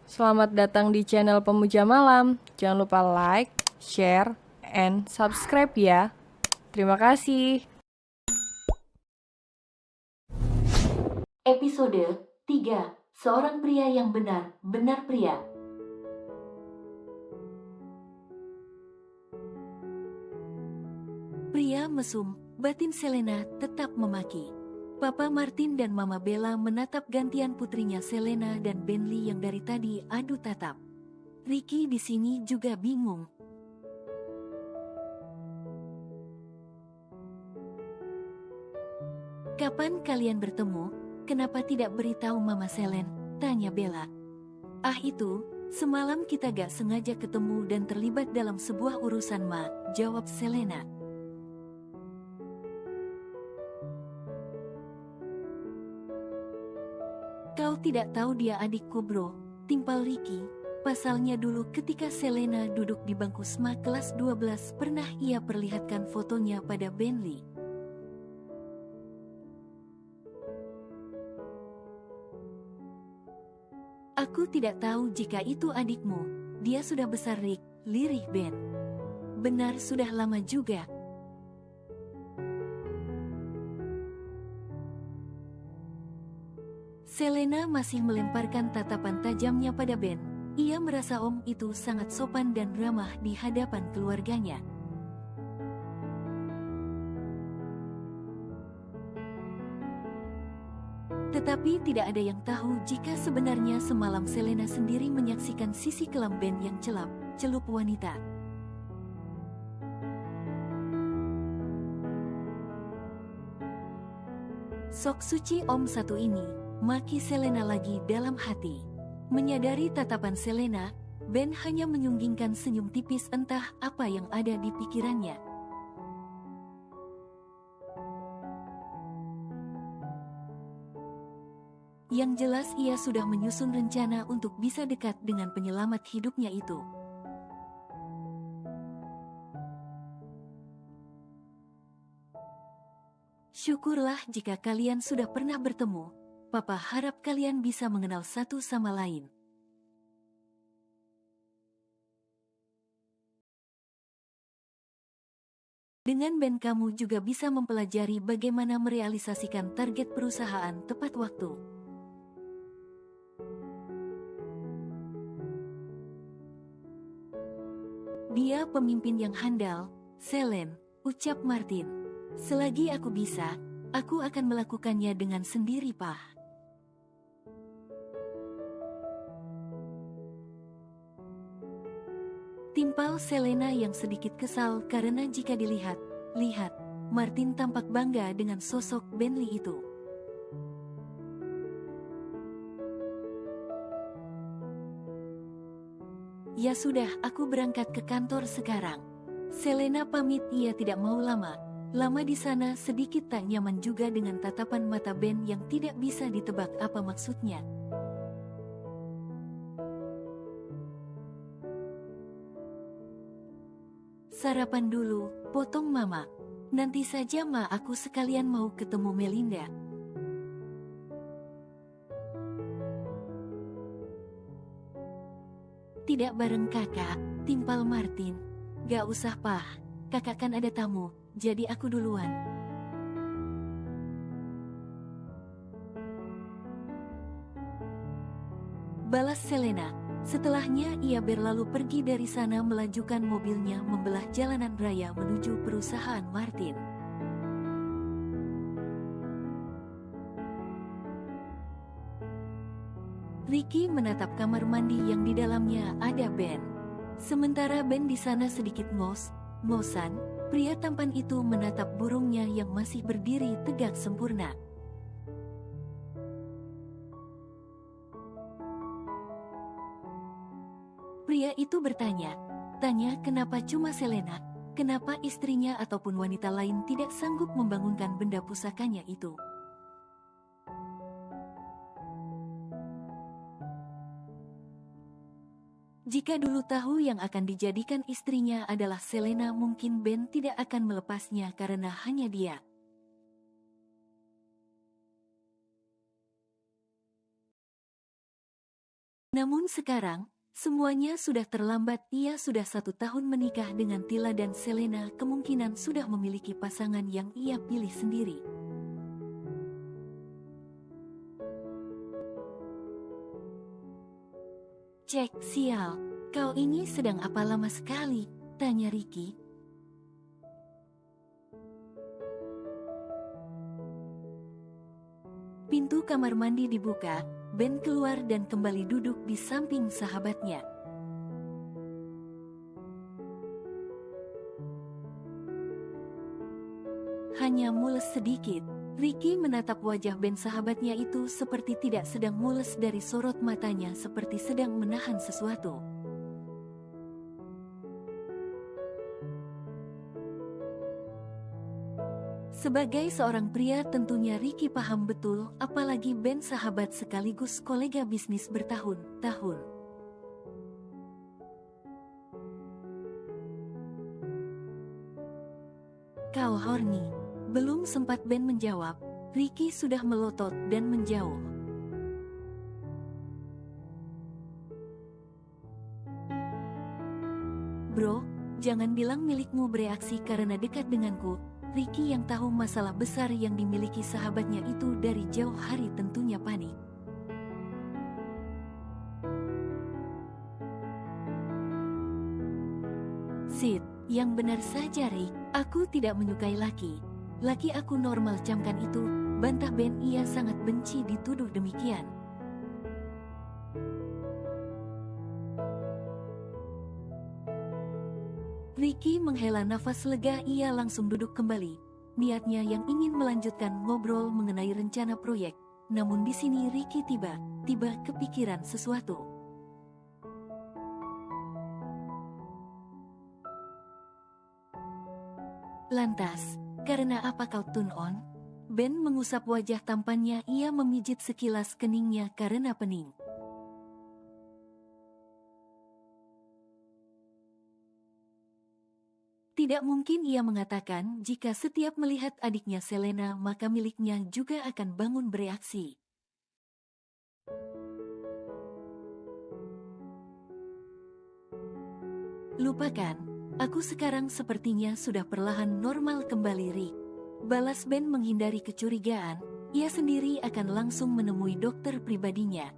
Selamat datang di channel Pemuja Malam. Jangan lupa like, share, and subscribe ya. Terima kasih. Episode 3. Seorang pria yang benar-benar pria. Pria mesum, batin Selena tetap memaki. Papa Martin dan Mama Bella menatap gantian putrinya Selena dan Bentley yang dari tadi adu tatap. Ricky di sini juga bingung. Kapan kalian bertemu? Kenapa tidak beritahu Mama Selen? Tanya Bella. Itu, semalam kita gak sengaja ketemu dan terlibat dalam sebuah urusan Ma, jawab Selena. Kau tidak tahu dia adikku bro, timpal Ricky. Pasalnya dulu ketika Selena duduk di bangku SMA kelas 12 pernah ia perlihatkan fotonya pada Bentley. Aku tidak tahu jika itu adikmu, dia sudah besar Rick, lirih Ben. Benar sudah lama juga. Selena masih melemparkan tatapan tajamnya pada Ben. Ia merasa om itu sangat sopan dan ramah di hadapan keluarganya. Tetapi tidak ada yang tahu jika sebenarnya semalam Selena sendiri menyaksikan sisi kelam Ben yang celup wanita. Sok suci om satu ini, maki Selena lagi dalam hati. Menyadari tatapan Selena, Ben hanya menyunggingkan senyum tipis entah apa yang ada di pikirannya. Yang jelas ia sudah menyusun rencana untuk bisa dekat dengan penyelamat hidupnya itu. Syukurlah jika kalian sudah pernah bertemu. Papa harap kalian bisa mengenal satu sama lain. Dengan Ben kamu juga bisa mempelajari bagaimana merealisasikan target perusahaan tepat waktu. Dia pemimpin yang handal, Selen, ucap Martin. Selagi aku bisa, aku akan melakukannya dengan sendiri, Pak. Timpal Selena yang sedikit kesal karena jika lihat, Martin tampak bangga dengan sosok Bentley itu. Ya sudah, aku berangkat ke kantor sekarang. Selena pamit, ia tidak mau lama di sana. Sedikit tak nyaman juga dengan tatapan mata Ben yang tidak bisa ditebak apa maksudnya. Sarapan dulu, potong Mama. Nanti saja Ma, aku sekalian mau ketemu Melinda. Tidak bareng kakak, timpal Martin. Gak usah Pak, kakak kan ada tamu, jadi aku duluan. Balas Selena. Setelahnya ia berlalu pergi dari sana melajukan mobilnya membelah jalanan raya menuju perusahaan Martin. Ricky menatap kamar mandi yang di dalamnya ada Ben. Sementara Ben di sana sedikit ngosan, pria tampan itu menatap burungnya yang masih berdiri tegak sempurna. Pria itu bertanya, kenapa cuma Selena? Kenapa istrinya ataupun wanita lain tidak sanggup membangunkan benda pusakanya itu? Jika dulu tahu yang akan dijadikan istrinya adalah Selena, mungkin Ben tidak akan melepasnya karena hanya dia. Namun sekarang, semuanya sudah terlambat. Ia sudah 1 tahun menikah dengan Tila dan Selena kemungkinan sudah memiliki pasangan yang ia pilih sendiri. Cek, sial, kau ini sedang apa lama sekali? Tanya Ricky. Pintu kamar mandi dibuka, Ben keluar dan kembali duduk di samping sahabatnya. Hanya mules sedikit. Ricky menatap wajah Ben sahabatnya itu seperti tidak sedang mules dari sorot matanya seperti sedang menahan sesuatu. Sebagai seorang pria tentunya Ricky paham betul, apalagi Ben sahabat sekaligus kolega bisnis bertahun-tahun. Kau horny. Belum sempat Ben menjawab, Ricky sudah melotot dan menjauh. Bro, jangan bilang milikmu bereaksi karena dekat denganku. Ricky yang tahu masalah besar yang dimiliki sahabatnya itu dari jauh hari tentunya panik. Sid, yang benar saja Rick, aku tidak menyukai laki. Laki aku normal, camkan itu, bantah Ben. Ia sangat benci dituduh demikian. Ricky menghela nafas lega, ia langsung duduk kembali. Niatnya yang ingin melanjutkan ngobrol mengenai rencana proyek. Namun di sini Ricky tiba-tiba kepikiran sesuatu. Lantas, karena apa kau tune on? Ben mengusap wajah tampannya, ia memijit sekilas keningnya karena pening. Tidak mungkin ia mengatakan jika setiap melihat adiknya Selena maka miliknya juga akan bangun bereaksi. Lupakan, aku sekarang sepertinya sudah perlahan normal kembali Rick. Balas Ben menghindari kecurigaan, ia sendiri akan langsung menemui dokter pribadinya.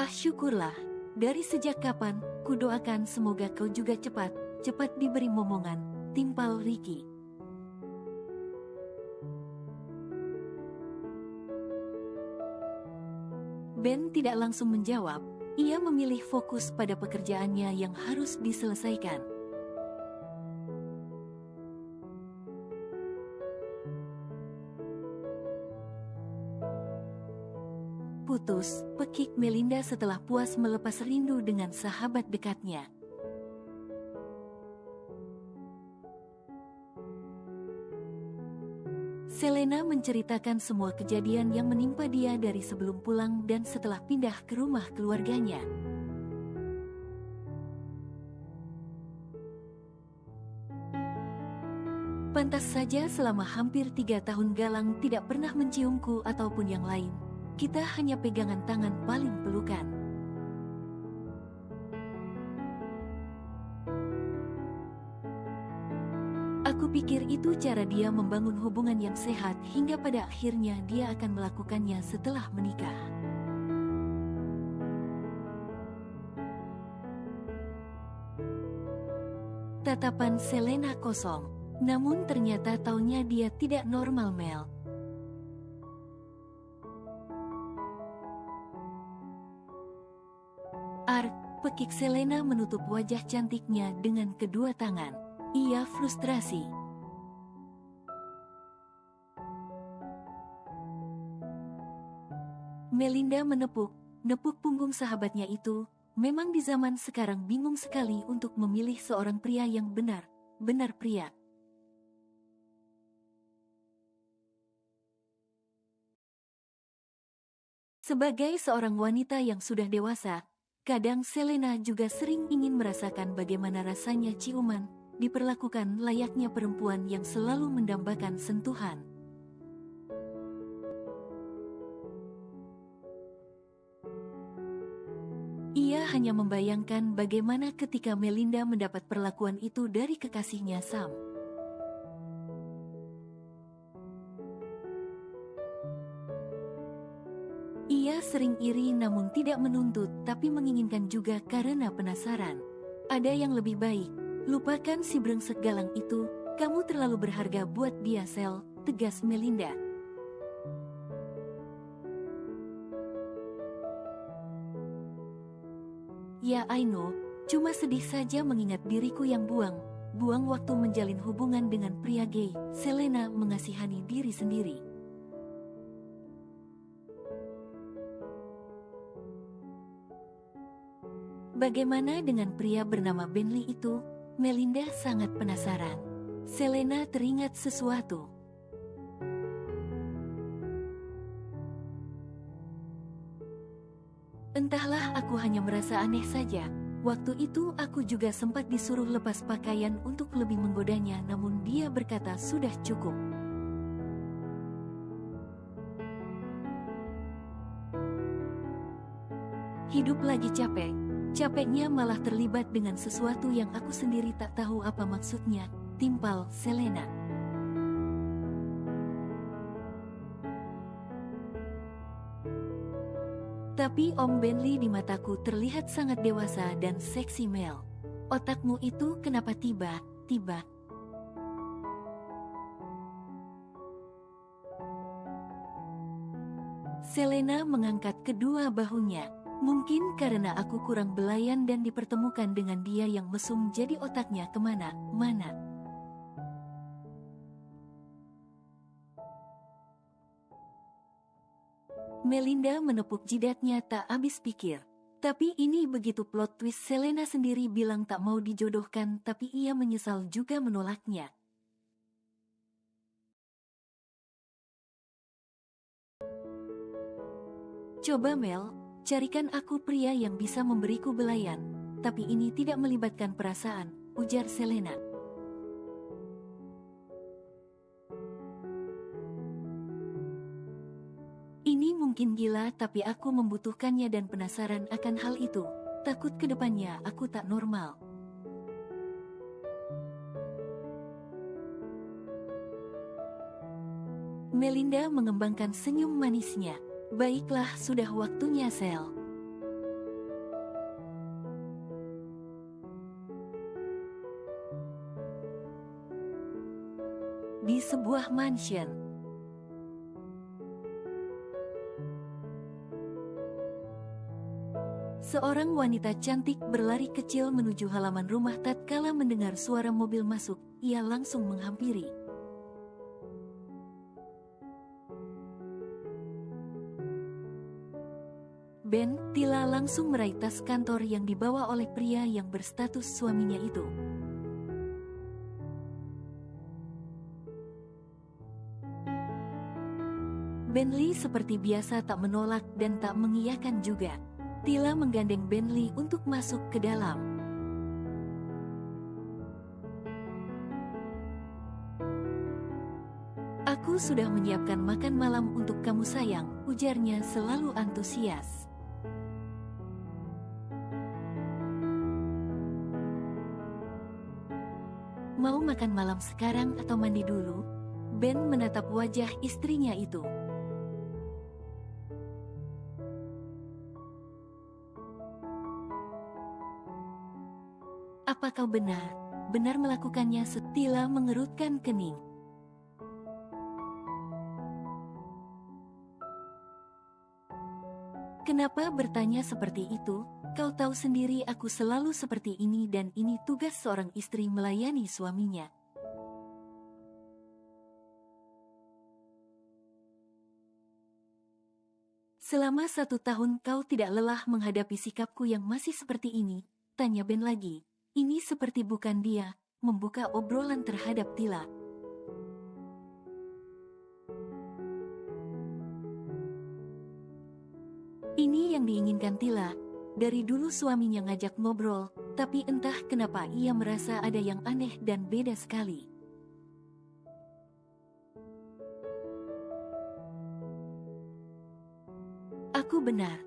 Ah syukurlah, dari sejak kapan, ku doakan semoga kau juga cepat diberi momongan, timpal Ricky. Ben tidak langsung menjawab, ia memilih fokus pada pekerjaannya yang harus diselesaikan. Putus, pekik Melinda setelah puas melepas rindu dengan sahabat dekatnya. Selena menceritakan semua kejadian yang menimpa dia dari sebelum pulang dan setelah pindah ke rumah keluarganya. Pantas saja selama hampir 3 tahun Galang tidak pernah menciumku ataupun yang lain. Kita hanya pegangan tangan paling pelukan. Aku pikir itu cara dia membangun hubungan yang sehat hingga pada akhirnya dia akan melakukannya setelah menikah. Tatapan Selena kosong, namun ternyata taunya dia tidak normal Mel. Pekik Selena menutup wajah cantiknya dengan kedua tangan. Ia frustrasi. Melinda menepuk punggung sahabatnya itu. Memang di zaman sekarang bingung sekali untuk memilih seorang pria yang benar pria. Sebagai seorang wanita yang sudah dewasa, kadang Selena juga sering ingin merasakan bagaimana rasanya ciuman, diperlakukan layaknya perempuan yang selalu mendambakan sentuhan. hanya membayangkan bagaimana ketika Melinda mendapat perlakuan itu dari kekasihnya Sam. Ia sering iri namun tidak menuntut, tapi menginginkan juga karena penasaran. Ada yang lebih baik, lupakan si brengsek galang itu, kamu terlalu berharga buat dia Sel, tegas Melinda. Ya I know, cuma sedih saja mengingat diriku yang buang waktu menjalin hubungan dengan pria gay. Selena mengasihani diri sendiri. Bagaimana dengan pria bernama Bentley itu? Melinda sangat penasaran. Selena teringat sesuatu. Entahlah, aku hanya merasa aneh saja. Waktu itu aku juga sempat disuruh lepas pakaian untuk lebih menggodanya, namun dia berkata sudah cukup. Hidup lagi capek. Capeknya malah terlibat dengan sesuatu yang aku sendiri tak tahu apa maksudnya, timpal Selena. Tapi Om Bentley di mataku terlihat sangat dewasa dan seksi Mel. Otakmu itu kenapa tiba-tiba? Selena mengangkat kedua bahunya. Mungkin karena aku kurang belayan dan dipertemukan dengan dia yang mesum, jadi otaknya kemana-mana. Melinda menepuk jidatnya tak habis pikir. Tapi ini begitu plot twist, Selena sendiri bilang tak mau dijodohkan, tapi ia menyesal juga menolaknya. Coba Mel, carikan aku pria yang bisa memberiku belayan, tapi ini tidak melibatkan perasaan, ujar Selena. Ini mungkin gila, tapi aku membutuhkannya dan penasaran akan hal itu. Takut ke depannya aku tak normal. Melinda mengembangkan senyum manisnya. Baiklah, sudah waktunya Sel. Di sebuah mansion. Seorang wanita cantik berlari kecil menuju halaman rumah. Tatkala mendengar suara mobil masuk, ia langsung menghampiri. Ben, Tila langsung meraih tas kantor yang dibawa oleh pria yang berstatus suaminya itu. Bentley seperti biasa tak menolak dan tak mengiyakan juga. Tila menggandeng Bentley untuk masuk ke dalam. Aku sudah menyiapkan makan malam untuk kamu sayang, ujarnya selalu antusias. Mau makan malam sekarang atau mandi dulu? Ben menatap wajah istrinya itu. Apa kau benar melakukannya? Tila mengerutkan kening. Kenapa bertanya seperti itu? Kau tahu sendiri aku selalu seperti ini dan ini tugas seorang istri melayani suaminya. Selama 1 tahun kau tidak lelah menghadapi sikapku yang masih seperti ini, tanya Ben lagi. Ini seperti bukan dia, membuka obrolan terhadap Tila. Ini yang diinginkan Tila. Dari dulu suaminya ngajak ngobrol, tapi entah kenapa ia merasa ada yang aneh dan beda sekali. Aku benar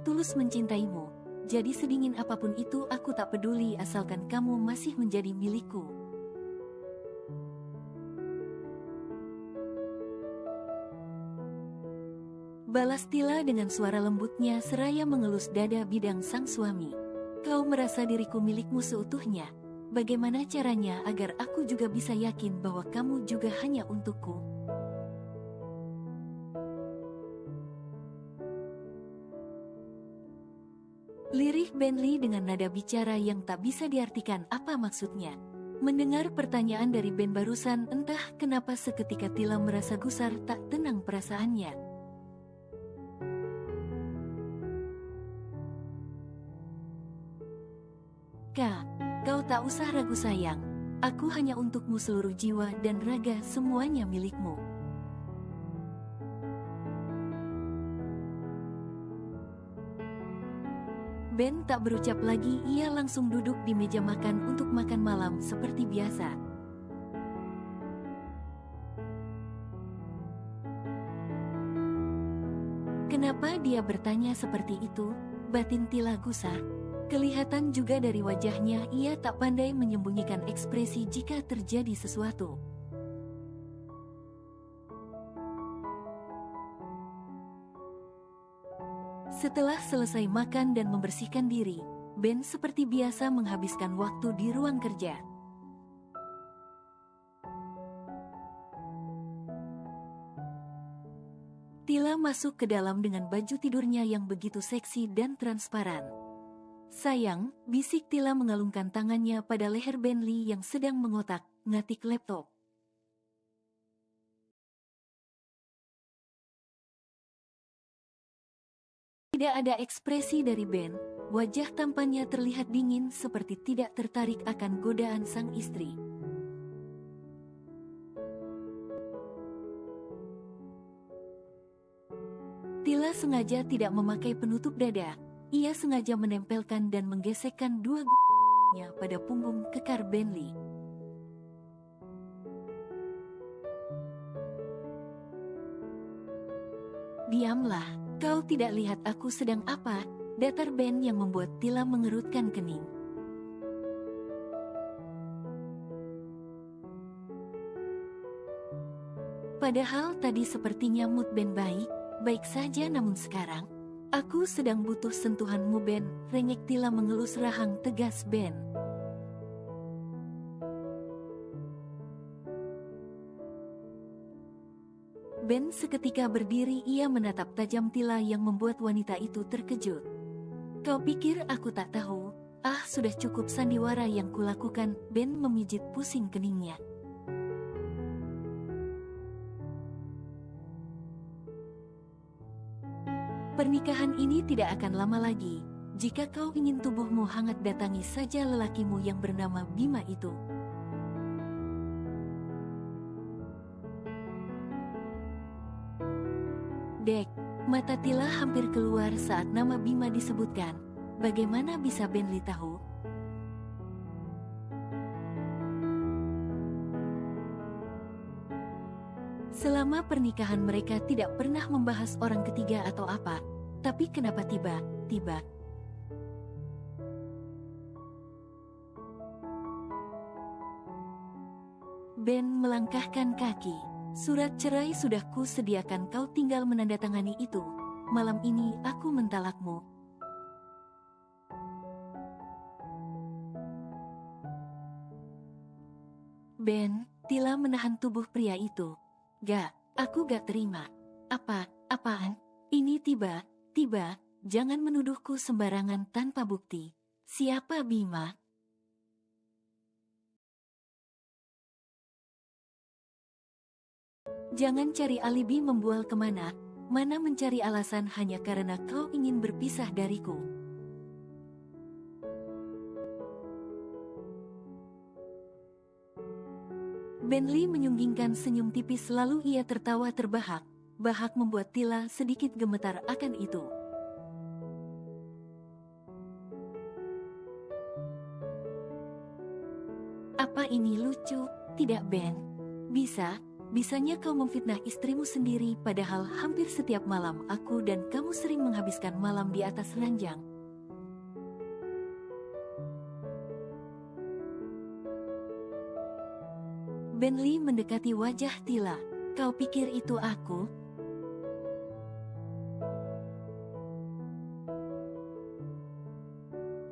tulus mencintaimu. Jadi sedingin apapun itu aku tak peduli asalkan kamu masih menjadi milikku. Balas Tila dengan suara lembutnya seraya mengelus dada bidang sang suami. Kau merasa diriku milikmu seutuhnya. Bagaimana caranya agar aku juga bisa yakin bahwa kamu juga hanya untukku? Lirih Benli dengan nada bicara yang tak bisa diartikan apa maksudnya. Mendengar pertanyaan dari Ben barusan, entah kenapa seketika Tila merasa gusar tak tenang perasaannya. Kau tak usah ragu sayang. Aku hanya untukmu seluruh jiwa dan raga, semuanya milikmu. Ben tak berucap lagi, ia langsung duduk di meja makan untuk makan malam seperti biasa. Kenapa dia bertanya seperti itu? Batin Tila gusar. Kelihatan juga dari wajahnya ia tak pandai menyembunyikan ekspresi jika terjadi sesuatu. Setelah selesai makan dan membersihkan diri, Ben seperti biasa menghabiskan waktu di ruang kerja. Tila masuk ke dalam dengan baju tidurnya yang begitu seksi dan transparan. Sayang, bisik Tila mengalungkan tangannya pada leher Benli yang sedang mengotak-ngatik laptop. Tidak ada ekspresi dari Ben, wajah tampannya terlihat dingin seperti tidak tertarik akan godaan sang istri. Tila sengaja tidak memakai penutup dada. Ia sengaja menempelkan dan menggesekkan dua nya pada punggung kekar Benli. Diamlah, kau tidak lihat aku sedang apa? Datar Ben yang membuat Tila mengerutkan kening. Padahal tadi sepertinya mood Ben baik saja, namun sekarang aku sedang butuh sentuhanmu Ben, rengek Tila mengelus rahang tegas Ben. Ben seketika berdiri, ia menatap tajam Tila yang membuat wanita itu terkejut. Kau pikir aku tak tahu? Ah, sudah cukup sandiwara yang kulakukan, Ben memijit pusing keningnya. Pernikahan ini tidak akan lama lagi. Jika kau ingin tubuhmu hangat, datangi saja lelakimu yang bernama Bima itu. Dek, mata Tila hampir keluar saat nama Bima disebutkan. Bagaimana bisa Benli tahu? Selama pernikahan mereka tidak pernah membahas orang ketiga atau apa, tapi kenapa tiba-tiba? Ben melangkahkan kaki. Surat cerai sudah ku sediakan, kau tinggal menandatangani itu. Malam ini aku mentalakmu. Ben, Tila menahan tubuh pria itu. Aku gak terima. Apaan? Ini tiba-tiba, jangan menuduhku sembarangan tanpa bukti. Siapa Bima? Jangan cari alibi membual kemana, mana mencari alasan hanya karena kau ingin berpisah dariku. Benli menyunggingkan senyum tipis lalu ia tertawa terbahak. Bahak membuat Tila sedikit gemetar akan itu. Apa ini lucu? Tidak Ben. Bisanya kau memfitnah istrimu sendiri padahal hampir setiap malam aku dan kamu sering menghabiskan malam di atas ranjang. Bentley mendekati wajah Tila. Kau pikir itu aku?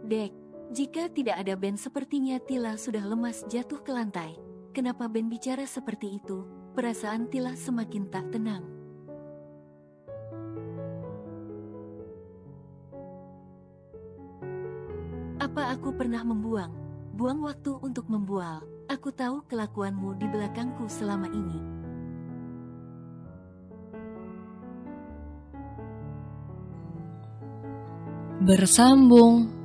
Dek, jika tidak ada Ben sepertinya Tila sudah lemas jatuh ke lantai. Kenapa Ben bicara seperti itu? Perasaan Tila semakin tak tenang. Apa aku pernah buang waktu untuk membual? Aku tahu kelakuanmu di belakangku selama ini. Bersambung.